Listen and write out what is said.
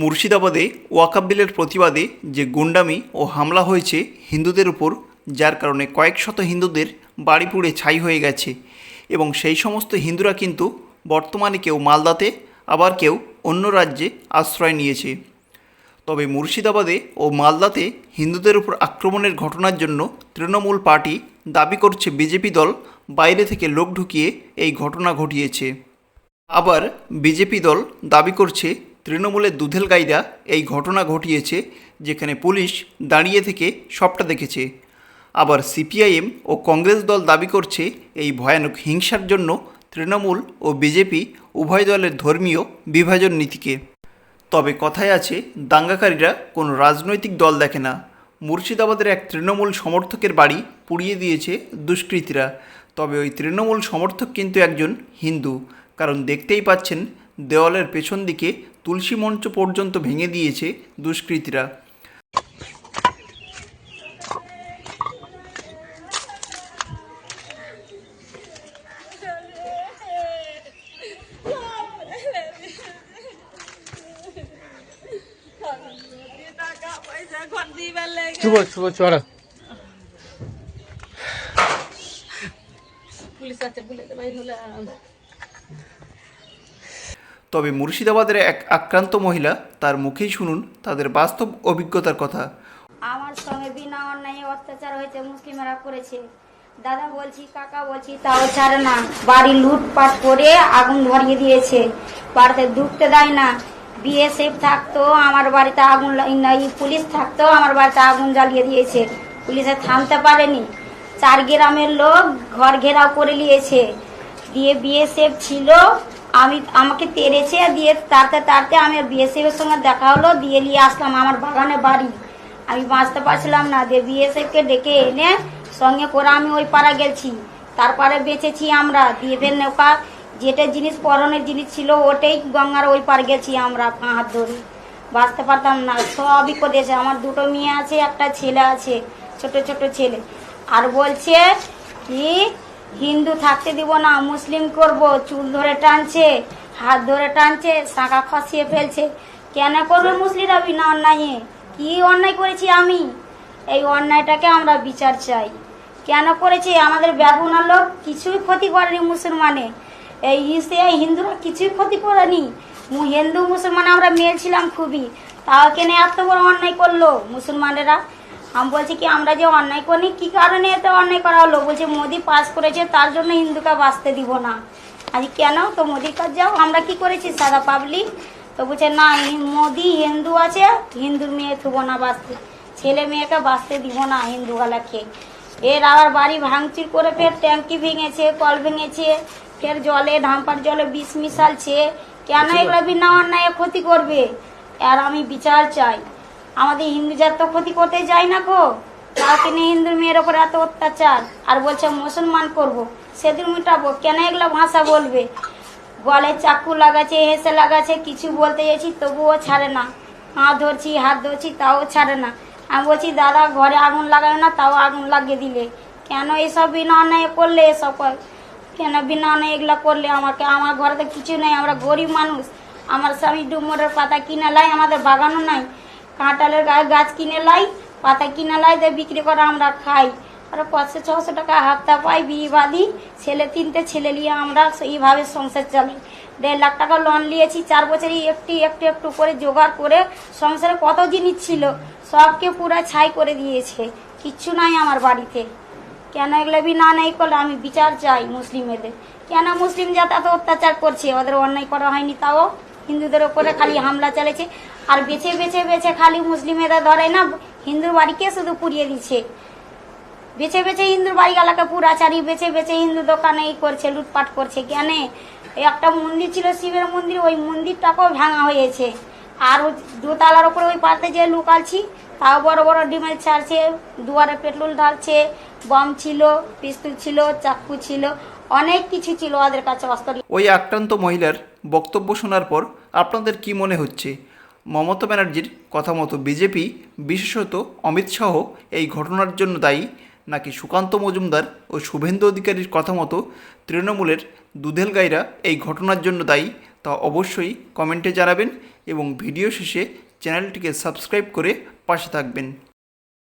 মুর্শিদাবাদে ওয়াকফ বিলের প্রতিবাদে যে গুন্ডামি ও হামলা হয়েছে হিন্দুদের উপর, যার কারণে কয়েক শত হিন্দুদের বাড়ি পুড়ে ছাই হয়ে গেছে এবং সেই সমস্ত হিন্দুরা কিন্তু বর্তমানে কেউ মালদাতে, আবার কেউ অন্য রাজ্যে আশ্রয় নিয়েছে। তবে মুর্শিদাবাদে ও মালদাতে হিন্দুদের উপর আক্রমণের ঘটনার জন্য তৃণমূল পার্টি দাবি করছে বিজেপি দল বাইরে থেকে লোক ঢুকিয়ে এই ঘটনা ঘটিয়েছে। আবার বিজেপি দল দাবি করছে তৃণমূলের দুধেল গাইরা এই ঘটনা ঘটিয়েছে, যেখানে পুলিশ দাঁড়িয়ে থেকে সবটা দেখেছে। আবার সিপিআইএম ও কংগ্রেস দল দাবি করছে এই ভয়ানক হিংসার জন্য তৃণমূল ও বিজেপি উভয় দলের ধর্মীয় বিভাজন নীতিকে। তবে কথায় আছে, দাঙ্গাকারীরা কোনো রাজনৈতিক দল দেখে না। মুর্শিদাবাদের এক তৃণমূল সমর্থকের বাড়ি পুড়িয়ে দিয়েছে দুষ্কৃতীরা। তবে ওই তৃণমূল সমর্থক কিন্তু একজন হিন্দু, কারণ দেখতেই পাচ্ছেন দেওয়ালের পেছন দিকে তুলসী মঞ্চ পর্যন্ত ভেঙে দিয়েছে দুষ্কৃতীরা। তবে মুর্শিদাবাদের এক আক্রান্ত মহিলা, তার মুখেই শুনুন তাদের বাস্তব অভিজ্ঞতার কথা। আমার সঙ্গে বিনা অন্যায় অত্যাচার হয়েছে, মুসলিমরা করেছে। দাদা বলছি, কাকা বলছি, তাও ছাড়ে না। বাড়ি লুটপাট করে আগুন ধরিয়ে দিয়েছে, বাড়িতে ঢুকতে দেয় না। বিএসএফ থাকতো আমার বাড়িতে আগুন, পুলিশ থাকতো আমার বাড়িতে আগুন জ্বালিয়ে দিয়েছে। পুলিশে থামতে পারেনি। 4 গ্রামের লোক ঘর ঘেরাও করে নিয়েছে। দিয়ে বিএসএফ ছিল, আমাকে তেড়েছে। দিয়ে তাড়তে আমি বিএসএফ এর সঙ্গে দেখা হলো, দিয়ে নিয়ে আসলাম আমার বাগানে বাড়ি। আমি বাঁচতে পারছিলাম না, দিয়ে বিএসএফকে ডেকে এনে সঙ্গে করে আমি ওই পাড়া গেছি। তারপরে বেঁচেছি আমরা। দিয়ে ফের নৌকা যেটা জিনিস পরনের জিনিস ছিল ওটাই গঙ্গার ওই পার গেছি আমরা, হাত ধরে। বাঁচতে পারতাম না, সবই করেছে। আমার 2টো মেয়ে আছে, একটা ছেলে আছে, ছোট ছোট ছেলে। আর বলছে কি হিন্দু থাকতে দিব না, মুসলিম করব। চুল ধরে টানছে, হাত ধরে টানছে, শাঁখা খসিয়ে ফেলছে। কেন করবে মুসলিমরা বিনা অন্যায়ে? কি অন্যায় করেছি আমি? এই অন্যায়টাকে আমরা বিচার চাই। কেন করেছে? আমাদের বেগুনার লোক কিছুই ক্ষতি করেনি মুসলমানে। এই হিন্দুরা কিছুই ক্ষতি করেনি। হিন্দু মুসলমান আমরা মেয়ে ছিলাম খুবই, তাও কেন এত বড় অন্যায় করলো মুসলমানেরা? আমি বলছি কি আমরা যে অন্যায় করিনি, কি কারণে এত অন্যায় করা হলো? বলছে মোদি পাস করেছে তার জন্য হিন্দুকে বাঁচতে দিব না। আজ কেন? তো মোদির কাজ যাও, আমরা কি করেছি সাদা পাবলিক? তো বলছে না, মোদি হিন্দু আছে, হিন্দুর মেয়ে থুবো না বাঁচতে, ছেলে মেয়েকে বাঁচতে দিব না হিন্দুগুলাকে। এর আবার বাড়ি ভাঙচুর করে ফের ট্যাঙ্কি ভেঙেছে, কল ভেঙেছে, ফের জলে ঢাম্পার জলে বিষ মিশালছে। কেন এগুলো বিনা অন্যায় ক্ষতি করবে? আর আমি বিচার চাই। আমাদের হিন্দু জাত তো ক্ষতি করতে যায় না গো, তাকে নিয়ে হিন্দুর মেয়ের ওপর এত অত্যাচার। আর বলছে মুসলমান করব, সেদিন মিটাবো। কেন এগুলো ভাষা বলবে? গলে চাকু লাগাচ্ছে, হেসে লাগাচ্ছে, কিছু বলতে গেছি তবুও ছাড়ে না। হাত ধরছি তাও ছাড়ে না। আমি বলছি দাদা ঘরে আগুন লাগাবে না, তাও আগুন লাগিয়ে দিলে। কেন এইসব বিনা অন্যায় করলে? এসব কেন বিনা অন্যায় এগুলো করলে? আমার ঘরে তো কিছু নেই, আমরা গরিব মানুষ। আমার স্বামী ডুমুরের পাতা কিনে লাই, আমাদের বাগানও নাই। কাঁঠালের গাছ কিনে লাই, পাতা কিনে লাই, দিয়ে বিক্রি করে আমরা খাই। আর 500-600 টাকা হাপ্তা পাই, বিয়ে বাদি। ছেলে 3টে ছেলে নিয়ে আমরা এইভাবে সংসার চালাই। 1.5 লাখ টাকা লোন নিয়েছি 4 বছরই, একটু করে জোগাড় করে। সংসারে কত জিনিস ছিল সবকে পুরো ছাই করে দিয়েছে, কিচ্ছু নাই আমার বাড়িতে। কেন এগুলো বিনা নেই করলে? আমি বিচার চাই মুসলিমেদের। কেন মুসলিম জাত এত অত্যাচার করছে? ওদের অন্যায় করা হয়নি, তাও হিন্দুদের ওপরে খালি হামলা চালিয়েছে। আর বেছে বেছে বেছে খালি মুসলিমেরা ধরে না, হিন্দুর বাড়িকে শুধু পুড়িয়ে দিচ্ছে। বেছে বেছে হিন্দুর বাড়ি এলাকা পুরাচারি, বেছে বেছে হিন্দু দোকানে এই করছে, লুটপাট করছে। কেন? একটা মন্দির ছিল শিবের মন্দির, ওই মন্দিরটাকেও ভাঙা হয়েছে। আর 2 তালার ওপরে ওই পাতে যে লুকালছি, তাও বড় বড় ডিমেল ছাড়ছে, দুয়ারে পেট্রোল ঢালছে। বম ছিল, পিস্তল ছিল, চাকু ছিল, অনেক কিছু ছিল ওদের কাছে অস্ত্র। ওই আক্রান্ত মহিলার বক্তব্য শোনার পর আপনাদের কি মনে হচ্ছে? মমতা ব্যানার্জির কথা মতো বিজেপি, বিশেষত অমিত শাহ এই ঘটনার জন্য দায়ী, নাকি সুকান্ত মজুমদার ও শুভেন্দু অধিকারীর কথা মতো তৃণমূলের দুধেল গাইরা এই ঘটনার জন্য দায়ী? তা অবশ্যই কমেন্টে জানাবেন। এবং ভিডিও শেষে চ্যানেলটিকে সাবস্ক্রাইব করে পাশে থাকবেন।